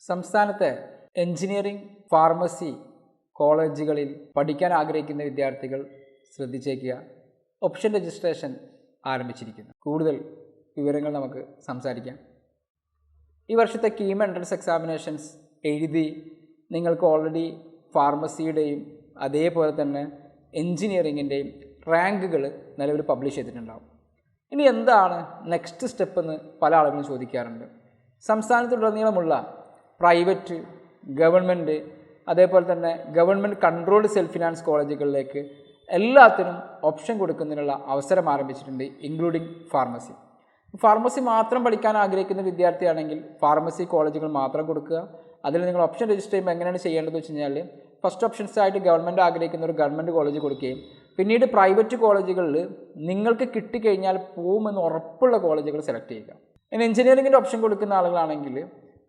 സംസ്ഥാനത്തെ engineering, pharmacy കോളേജുകളിൽ പഠിക്കാൻ ആഗ്രഹിക്കുന്ന വിദ്യാർത്ഥികൾ ശ്രദ്ധിച്ചേക്കുക. ഓപ്ഷൻ രജിസ്ട്രേഷൻ ആരംഭിച്ചിരിക്കുന്നു. കൂടുതൽ വിവരങ്ങൾ നമുക്ക് സംസാരിക്കാം. ഈ വർഷത്തെ കീം എൻട്രൻസ് എക്സാമിനേഷൻസ് എഴുതി നിങ്ങൾക്ക് ഓൾറെഡി ഫാർമസിയുടെയും അതേപോലെ തന്നെ എൻജിനീയറിങ്ങിൻ്റെയും റാങ്കുകൾ നിലവിൽ പബ്ലിഷ് ചെയ്തിട്ടുണ്ടാകും. ഇനി എന്താണ് നെക്സ്റ്റ് സ്റ്റെപ്പ് എന്ന് പല ആളുകളും ചോദിക്കാറുണ്ട്. സംസ്ഥാനത്തുടനീളമുള്ള പ്രൈവറ്റ്, ഗവൺമെൻറ്, അതേപോലെ തന്നെ ഗവൺമെൻറ് കൺട്രോൾഡ് സെൽഫ് ഫിനാൻസ് കോളേജുകളിലേക്ക് എല്ലാത്തിനും ഓപ്ഷൻ കൊടുക്കുന്നതിനുള്ള അവസരം ആരംഭിച്ചിട്ടുണ്ട്, ഇൻക്ലൂഡിങ് ഫാർമസി. ഫാർമസി മാത്രം പഠിക്കാൻ ആഗ്രഹിക്കുന്ന വിദ്യാർത്ഥിയാണെങ്കിൽ ഫാർമസി കോളേജുകൾ മാത്രം കൊടുക്കുക. അതിൽ നിങ്ങൾ ഓപ്ഷൻ രജിസ്റ്റർ ചെയ്യുമ്പോൾ എങ്ങനെയാണ് ചെയ്യേണ്ടതെന്ന് വെച്ച് കഴിഞ്ഞാൽ, ഫസ്റ്റ് ഓപ്ഷൻസ് ആയിട്ട് ഗവൺമെൻറ് ആഗ്രഹിക്കുന്ന ഒരു ഗവൺമെൻറ് കോളേജ് കൊടുക്കുകയും പിന്നീട് പ്രൈവറ്റ് കോളേജുകളിൽ നിങ്ങൾക്ക് കിട്ടിക്കഴിഞ്ഞാൽ പോകുമെന്ന് ഉറപ്പുള്ള കോളേജുകൾ സെലക്ട് ചെയ്യുക. ഇനി എഞ്ചിനീയറിങ്ങിൻ്റെ ഓപ്ഷൻ കൊടുക്കുന്ന ആളുകളാണെങ്കിൽ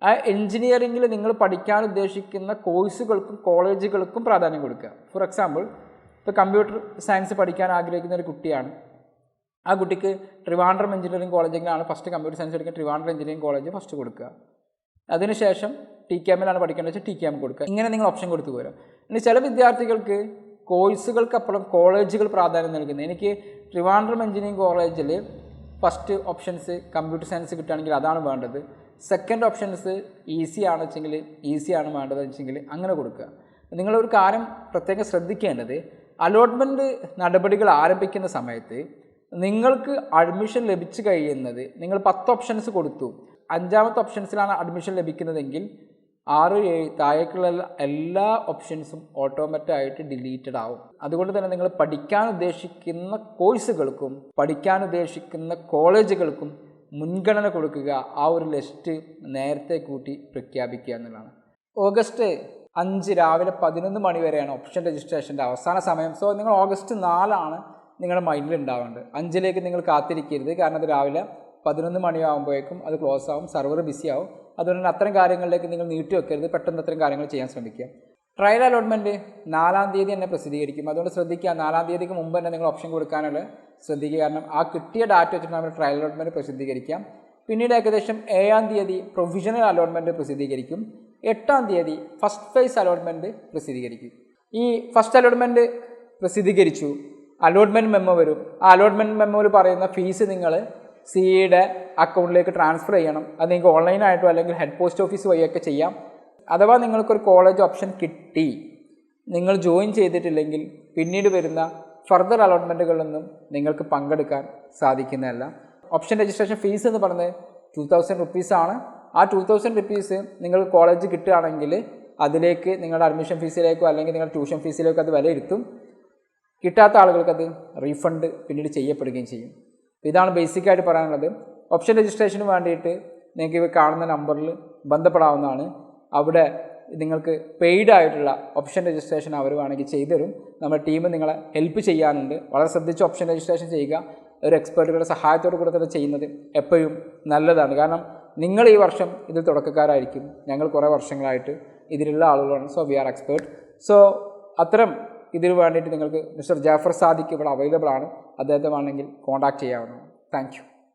ആ എഞ്ചിനീയറിങ്ങിൽ നിങ്ങൾ പഠിക്കാൻ ഉദ്ദേശിക്കുന്ന കോഴ്സുകൾക്കും കോളേജുകൾക്കും പ്രാധാന്യം കൊടുക്കുക. ഫോർ എക്സാമ്പിൾ, ഇപ്പോൾ കമ്പ്യൂട്ടർ സയൻസ് പഠിക്കാൻ ആഗ്രഹിക്കുന്ന ഒരു കുട്ടിയാണ്. ആ കുട്ടിക്ക് ട്രിവാൻഡ്രം എഞ്ചിനീയറിംഗ് കോളേജിലാണ് ഫസ്റ്റ് കമ്പ്യൂട്ടർ സയൻസ് പഠിക്കാൻ ട്രിവാൻഡ്രം എഞ്ചിനീയറിംഗ് കോളേജ് ഫസ്റ്റ് കൊടുക്കുക. അതിനുശേഷം TCAM-ലാണ് പഠിക്കേണ്ടത് വെച്ചാൽ TCAM കൊടുക്കുക. ഇങ്ങനെ നിങ്ങൾ ഓപ്ഷൻ കൊടുത്തു പോരാ. ഇനി ചില വിദ്യാർത്ഥികൾക്ക് കോഴ്സുകൾക്കപ്പുറം കോളേജുകൾ പ്രാധാന്യം നൽകുന്നത്, എനിക്ക് ട്രിവാൻഡ്രം എഞ്ചിനീയറിംഗ് കോളേജിൽ ഫസ്റ്റ് ഓപ്ഷൻസ് കമ്പ്യൂട്ടർ സയൻസ് കിട്ടുകയാണെങ്കിൽ അതാണ് വേണ്ടത്, സെക്കൻഡ് ഓപ്ഷൻസ് ഈസിയാണ് വെച്ചെങ്കിൽ ഈസിയാണ് വേണ്ടത് വെച്ചെങ്കിൽ അങ്ങനെ കൊടുക്കുക. നിങ്ങളൊരു കാര്യം പ്രത്യേകം ശ്രദ്ധിക്കേണ്ടത്, അലോട്ട്മെൻറ്റ് നടപടികൾ ആരംഭിക്കുന്ന സമയത്ത് നിങ്ങൾക്ക് അഡ്മിഷൻ ലഭിച്ചു കഴിയുന്നത്, നിങ്ങൾ 10 ഓപ്ഷൻസ് കൊടുത്തു, 5ാമത്തെ ഓപ്ഷൻസിലാണ് അഡ്മിഷൻ ലഭിക്കുന്നതെങ്കിൽ 6, 7 താഴേക്കുള്ള എല്ലാ ഓപ്ഷൻസും ഓട്ടോമാറ്റിക്കായിട്ട് ഡിലീറ്റഡ് ആവും. അതുകൊണ്ട് തന്നെ നിങ്ങൾ പഠിക്കാൻ ഉദ്ദേശിക്കുന്ന കോഴ്സുകൾക്കും പഠിക്കാൻ ഉദ്ദേശിക്കുന്ന കോളേജുകൾക്കും മുൻഗണന കൊടുക്കുക. ആ ഒരു ലിസ്റ്റ് നേരത്തെ കൂട്ടി പ്രഖ്യാപിക്കുക എന്നുള്ളതാണ്. ഓഗസ്റ്റ് 5 രാവിലെ 11 മണി വരെയാണ് ഓപ്ഷൻ രജിസ്ട്രേഷൻ്റെ അവസാന സമയം. സോ നിങ്ങൾ ഓഗസ്റ്റ് 4 നിങ്ങളുടെ മൈൻഡിൽ ഉണ്ടാവേണ്ടത്. 5 നിങ്ങൾ കാത്തിരിക്കരുത്. കാരണം അത് രാവിലെ 11 മണിയാകുമ്പോഴേക്കും അത് ക്ലോസ് ആവും, സർവർ ബിസി ആവും. അതുകൊണ്ട് തന്നെ അത്തരം കാര്യങ്ങളിലേക്ക് നിങ്ങൾ നീട്ടി വെക്കരുത്. പെട്ടെന്ന് അത്തരം കാര്യങ്ങൾ ചെയ്യാൻ ശ്രമിക്കുക. ട്രയൽ അലോട്ട്മെൻറ്റ് 4-ാം തീയതി തന്നെ പ്രസിദ്ധീകരിക്കും. അതുകൊണ്ട് ശ്രദ്ധിക്കുക, 4-ാം തീയതിക്ക് മുമ്പ് തന്നെ നിങ്ങൾ ഓപ്ഷൻ കൊടുക്കാനുള്ള ശ്രദ്ധിക്കുക. കാരണം ആ കിട്ടിയ ഡാറ്റ വെച്ചിട്ട് നമ്മൾ ട്രയൽ അലോട്ട്മെൻറ്റ് പ്രസിദ്ധീകരിക്കാം. പിന്നീട് ഏകദേശം 7-ാം തീയതി പ്രൊവിഷണൽ അലോട്ട്മെൻറ്റ് പ്രസിദ്ധീകരിക്കും. 8-ാം തീയതി ഫസ്റ്റ് ഫേസ് അലോട്ട്മെൻറ്റ് പ്രസിദ്ധീകരിക്കും. ഈ ഫസ്റ്റ് അലോട്ട്മെൻറ്റ് പ്രസിദ്ധീകരിച്ചു, അലോട്ട്മെൻറ്റ് മെമ്മോ വരും. ആ അലോട്ട്മെൻറ്റ് മെമ്മോയിൽ പറയുന്ന ഫീസ് നിങ്ങൾ സിയുടെ അക്കൗണ്ടിലേക്ക് ട്രാൻസ്ഫർ ചെയ്യണം. അത് നിങ്ങൾക്ക് ഓൺലൈനായിട്ടോ അല്ലെങ്കിൽ ഹെഡ് പോസ്റ്റ് ഓഫീസ് വഴിയൊക്കെ ചെയ്യാം. അഥവാ നിങ്ങൾക്കൊരു കോളേജ് ഓപ്ഷൻ കിട്ടി, നിങ്ങൾ ജോയിൻ ചെയ്തിട്ടില്ലെങ്കിൽ പിന്നീട് വരുന്ന ഫർദർ അലോട്ട്മെൻറ്റുകളിലൊന്നും നിങ്ങൾക്ക് പങ്കെടുക്കാൻ സാധിക്കുന്നതല്ല. ഓപ്ഷൻ രജിസ്ട്രേഷൻ ഫീസ് എന്ന് പറയുന്നത് 2000 റുപ്പീസാണ്. ആ 2000 റുപ്പീസ് നിങ്ങൾ കോളേജ് കിട്ടുകയാണെങ്കിൽ അതിലേക്ക് നിങ്ങളുടെ അഡ്മിഷൻ ഫീസിലേക്കോ അല്ലെങ്കിൽ നിങ്ങളുടെ ട്യൂഷൻ ഫീസിലേക്കോ അത് വിലയിരുത്തും. കിട്ടാത്ത ആളുകൾക്കത് റീഫണ്ട് പിന്നീട് ചെയ്യപ്പെടുകയും ചെയ്യും. ഇതാണ് ബേസിക്കായിട്ട് പറയാനുള്ളത്. ഓപ്ഷൻ രജിസ്ട്രേഷന് വേണ്ടിയിട്ട് നിങ്ങൾക്ക് ഇവ കാണുന്ന നമ്പറിൽ ബന്ധപ്പെടാവുന്നതാണ്. അവിടെ നിങ്ങൾക്ക് പെയ്ഡ് ആയിട്ടുള്ള ഓപ്ഷൻ രജിസ്ട്രേഷൻ അവർ വേണമെങ്കിൽ ചെയ്തുതരും. നമ്മുടെ ടീം നിങ്ങളെ ഹെൽപ്പ് ചെയ്യാനുണ്ട്. വളരെ ശ്രദ്ധിച്ച് ഓപ്ഷൻ രജിസ്ട്രേഷൻ ചെയ്യുക. ഒരു എക്സ്പേർട്ടുകളുടെ സഹായത്തോടു കൂടെ തന്നെ ചെയ്യുന്നത് എപ്പോഴും നല്ലതാണ്. കാരണം നിങ്ങൾ ഈ വർഷം ഇതിൽ തുടക്കക്കാരായിരിക്കും. ഞങ്ങൾ കുറേ വർഷങ്ങളായിട്ട് ഇതിലുള്ള ആളുകളാണ്. So we are expert. So അത്തരം ഇതിന് വേണ്ടിയിട്ട് നിങ്ങൾക്ക് മിസ്റ്റർ ജാഫർ സാദിഖ് ഇവിടെ അവൈലബിൾ ആണ്. അദ്ദേഹത്തെ വേണമെങ്കിൽ കോൺടാക്ട് ചെയ്യാവുന്നതാണ്. Thank you.